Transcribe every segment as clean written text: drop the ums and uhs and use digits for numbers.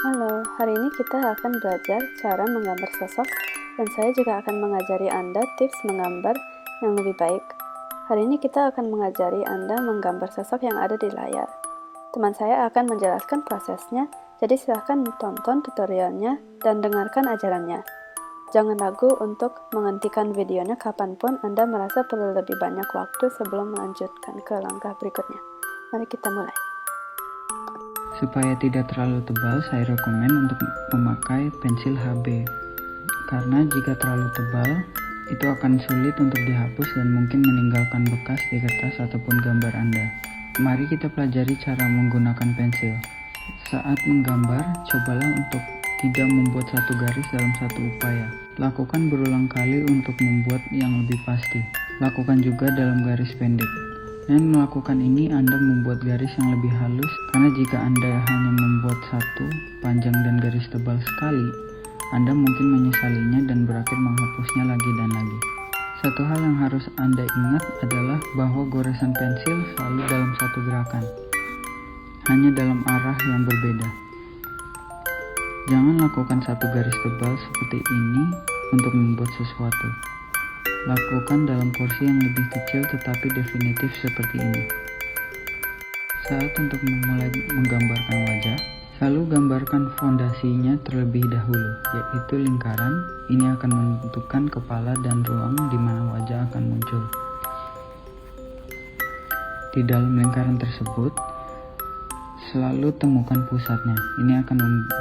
Halo, hari ini kita akan belajar cara menggambar sosok dan saya juga akan mengajari Anda tips menggambar yang lebih baik. Hari ini kita akan mengajari Anda menggambar sosok yang ada di layar. Teman saya akan menjelaskan prosesnya, jadi silahkan tonton tutorialnya dan dengarkan ajarannya. Jangan ragu untuk menghentikan videonya kapanpun Anda merasa perlu lebih banyak waktu sebelum melanjutkan ke langkah berikutnya. Mari kita mulai. Supaya tidak terlalu tebal, saya rekomen untuk memakai pensil HB. Karena jika terlalu tebal, itu akan sulit untuk dihapus dan mungkin meninggalkan bekas di kertas ataupun gambar Anda. Mari kita pelajari cara menggunakan pensil. Saat menggambar, cobalah untuk tidak membuat satu garis dalam satu upaya. Lakukan berulang kali untuk membuat yang lebih pasti. Lakukan juga dalam garis pendek. Dan melakukan ini Anda membuat garis yang lebih halus, karena jika Anda hanya membuat satu panjang dan garis tebal sekali, Anda mungkin menyesalinya dan berakhir menghapusnya lagi dan lagi. Satu hal yang harus Anda ingat adalah bahwa goresan pensil selalu dalam satu gerakan, hanya dalam arah yang berbeda. Jangan lakukan satu garis tebal seperti ini untuk membuat sesuatu. Lakukan dalam porsi yang lebih kecil tetapi definitif seperti ini. Saat untuk memulai menggambarkan wajah, selalu gambarkan fondasinya terlebih dahulu, yaitu lingkaran. Ini akan menentukan kepala dan ruang di mana wajah akan muncul. Di dalam lingkaran tersebut, selalu temukan pusatnya. Ini akan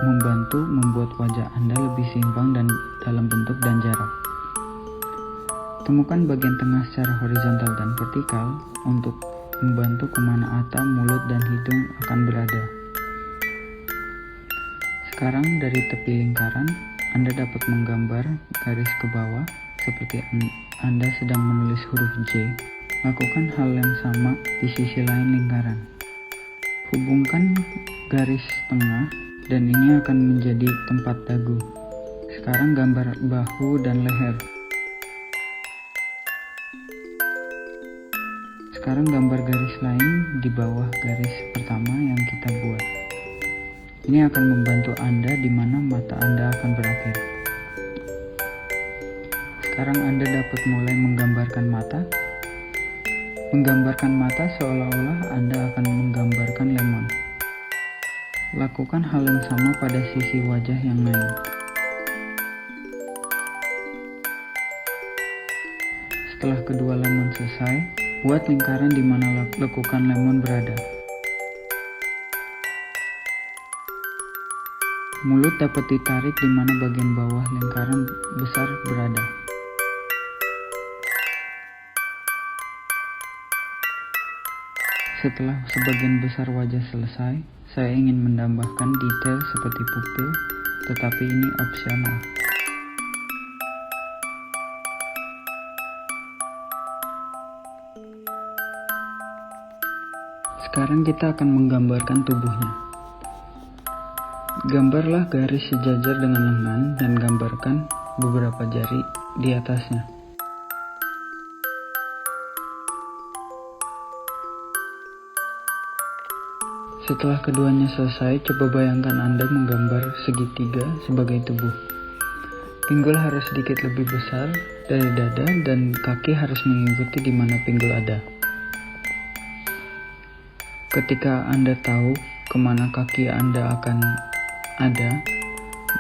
membantu membuat wajah Anda lebih seimbang dan dalam bentuk dan jarak. Temukan bagian tengah secara horizontal dan vertikal untuk membantu kemana mata, mulut, dan hidung akan berada. Sekarang dari tepi lingkaran, Anda dapat menggambar garis ke bawah seperti Anda sedang menulis huruf J. Lakukan hal yang sama di sisi lain lingkaran. Hubungkan garis tengah dan ini akan menjadi tempat dagu. Sekarang gambar bahu dan leher. Sekarang gambar garis lain di bawah garis pertama yang kita buat. Ini akan membantu Anda di mana mata Anda akan berakhir. Sekarang Anda dapat mulai menggambarkan mata. Menggambarkan mata seolah-olah Anda akan menggambarkan lemon. Lakukan hal yang sama pada sisi wajah yang lain. Setelah kedua lemon selesai, buat lingkaran di mana lekukan lemon berada. Mulut dapat ditarik di mana bagian bawah lingkaran besar berada. Setelah sebagian besar wajah selesai, saya ingin menambahkan detail seperti pupil, tetapi ini opsional. Sekarang kita akan menggambarkan tubuhnya. Gambarlah garis sejajar dengan lengan dan gambarkan beberapa jari di atasnya. Setelah keduanya selesai, coba bayangkan Anda menggambar segitiga sebagai tubuh. Pinggul harus sedikit lebih besar dari dada dan kaki harus mengikuti di mana pinggul ada. Ketika Anda tahu kemana kaki Anda akan ada,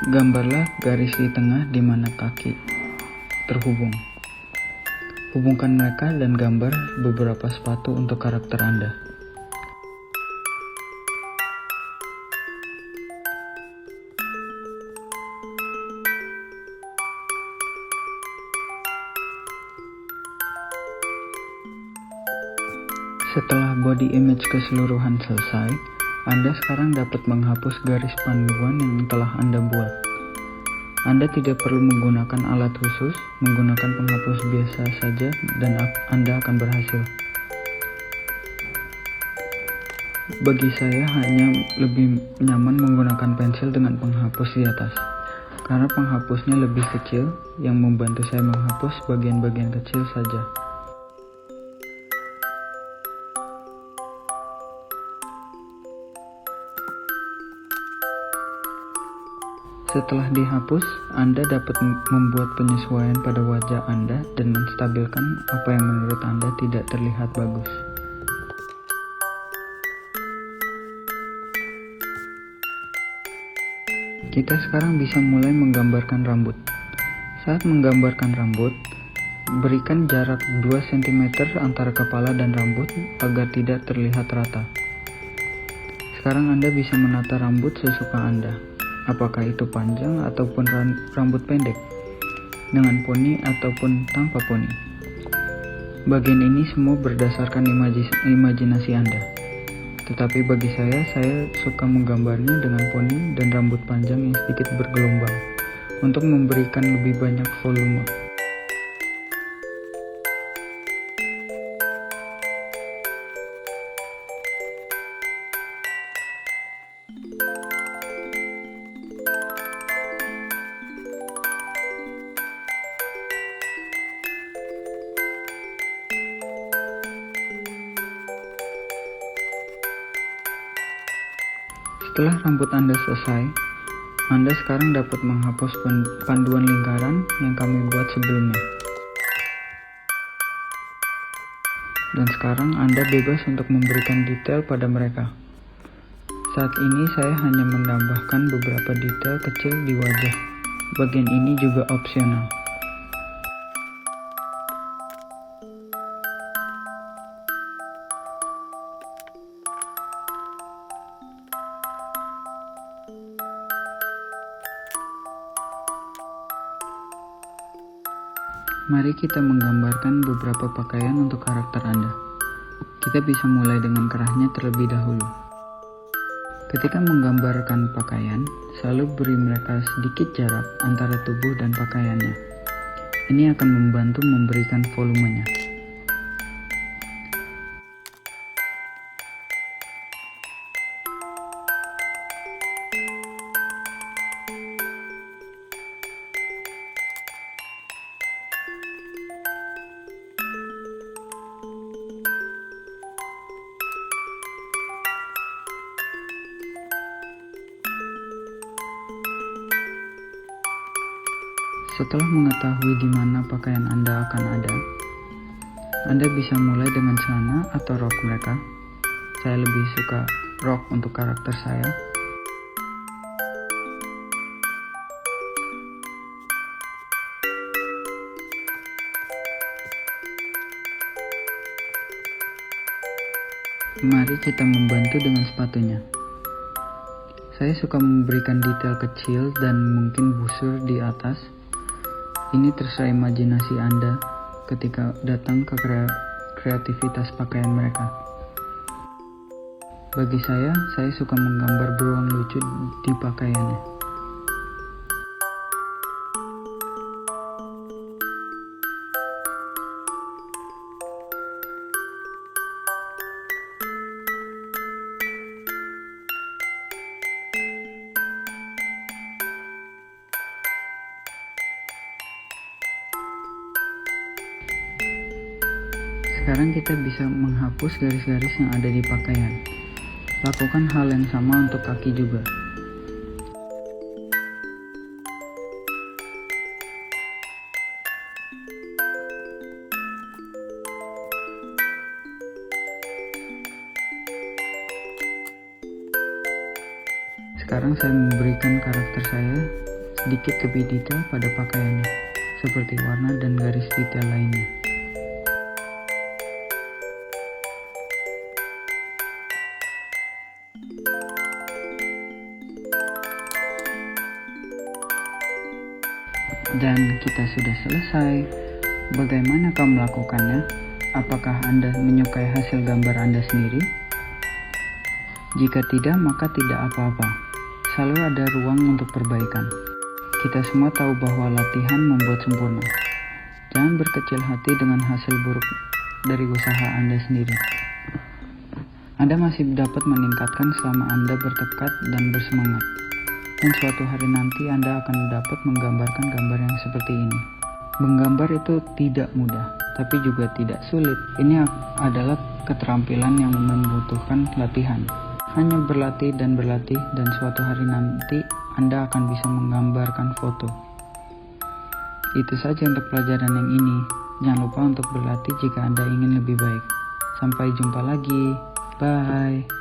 gambarlah garis di tengah di mana kaki terhubung. Hubungkan mereka dan gambar beberapa sepatu untuk karakter Anda. Setelah body image keseluruhan selesai, Anda sekarang dapat menghapus garis panduan yang telah Anda buat. Anda tidak perlu menggunakan alat khusus, menggunakan penghapus biasa saja dan Anda akan berhasil. Bagi saya hanya lebih nyaman menggunakan pensil dengan penghapus di atas, karena penghapusnya lebih kecil yang membantu saya menghapus bagian-bagian kecil saja. Setelah dihapus, Anda dapat membuat penyesuaian pada wajah Anda dan menstabilkan apa yang menurut Anda tidak terlihat bagus. Kita sekarang bisa mulai menggambarkan rambut. Saat menggambarkan rambut, berikan jarak 2 cm antara kepala dan rambut agar tidak terlihat rata. Sekarang Anda bisa menata rambut sesuka Anda, apakah itu panjang ataupun rambut pendek, dengan poni ataupun tanpa poni. Bagian ini semua berdasarkan imajinasi Anda. Tetapi bagi saya suka menggambarnya dengan poni dan rambut panjang yang sedikit bergelombang untuk memberikan lebih banyak volume. Setelah rambut Anda selesai, Anda sekarang dapat menghapus panduan lingkaran yang kami buat sebelumnya. Dan sekarang Anda bebas untuk memberikan detail pada mereka. Saat ini saya hanya menambahkan beberapa detail kecil di wajah. Bagian ini juga opsional. Mari kita menggambarkan beberapa pakaian untuk karakter Anda. Kita bisa mulai dengan kerahnya terlebih dahulu. Ketika menggambarkan pakaian, selalu beri mereka sedikit jarak antara tubuh dan pakaiannya. Ini akan membantu memberikan volumenya. Setelah mengetahui di mana pakaian Anda akan ada, Anda bisa mulai dengan celana atau rok mereka. Saya lebih suka rok untuk karakter saya. Mari kita membantu dengan sepatunya. Saya suka memberikan detail kecil dan mungkin busur di atas. Ini terserah imajinasi Anda ketika datang ke kreativitas pakaian mereka. Bagi saya suka menggambar beruang lucu di pakaiannya. Sekarang kita bisa menghapus garis-garis yang ada di pakaian. Lakukan hal yang sama untuk kaki juga. Sekarang saya memberikan karakter saya sedikit lebih detail pada pakaiannya, seperti warna dan garis detail lainnya. Dan kita sudah selesai. Bagaimana kamu melakukannya? Apakah Anda menyukai hasil gambar Anda sendiri? Jika tidak, maka tidak apa-apa. Selalu ada ruang untuk perbaikan. Kita semua tahu bahwa latihan membuat sempurna. Jangan berkecil hati dengan hasil buruk dari usaha Anda sendiri. Anda masih dapat meningkatkan selama Anda bertekad dan bersemangat. Dan suatu hari nanti Anda akan dapat menggambarkan gambar yang seperti ini. Menggambar itu tidak mudah, tapi juga tidak sulit. Ini adalah keterampilan yang membutuhkan latihan. Hanya berlatih dan berlatih, dan suatu hari nanti Anda akan bisa menggambarkan foto. Itu saja untuk pelajaran yang ini. Jangan lupa untuk berlatih jika Anda ingin lebih baik. Sampai jumpa lagi. Bye.